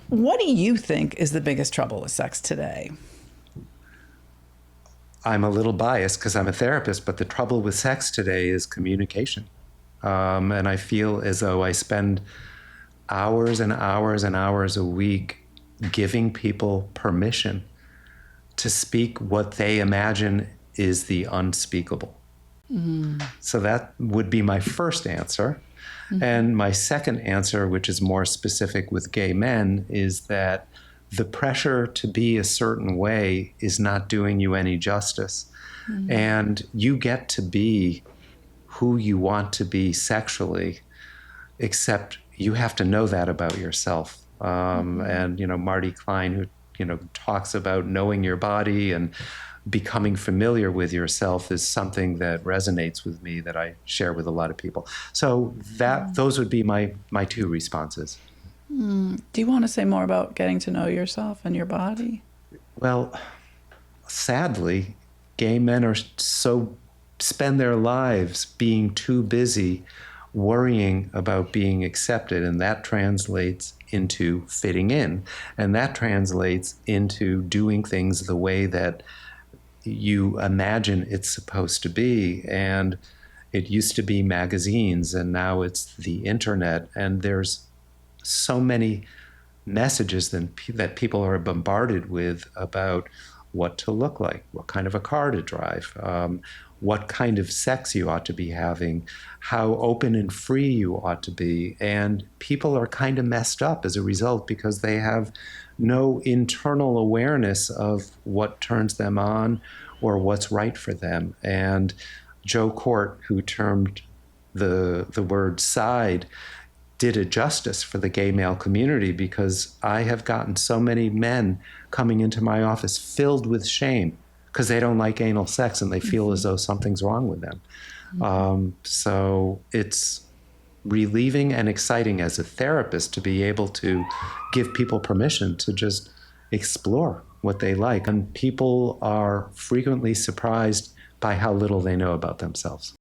what do you think is the biggest trouble with sex today? I'm a little biased because I'm a therapist, but the trouble with sex today is communication. And I feel as though I spend hours and hours and hours a week giving people permission to speak what they imagine is the unspeakable. So that would be my first answer. And my second answer, which is more specific with gay men, is that the pressure to be a certain way is not doing you any justice. And you get to be who you want to be sexually, except you have to know that about yourself. And, Marty Klein, who, talks about knowing your body and becoming familiar with yourself is something that resonates with me that I share with a lot of people. So those would be my two responses. Do you want to say more about getting to know yourself and your body? Well, sadly, gay men spend their lives being too busy worrying about being accepted, and that translates into fitting in, and that translates into doing things the way that you imagine it's supposed to be. And it used to be magazines, and now it's the internet, and there's so many messages that people are bombarded with about what to look like, what kind of a car to drive, what kind of sex you ought to be having, how open and free you ought to be. And people are kind of messed up as a result because they have no internal awareness of what turns them on or what's right for them. And Joe Court, who termed the word side, did a justice for the gay male community, because I have gotten so many men coming into my office filled with shame because they don't like anal sex and they feel as though something's wrong with them. So it's relieving and exciting as a therapist to be able to give people permission to just explore what they like. And people are frequently surprised by how little they know about themselves.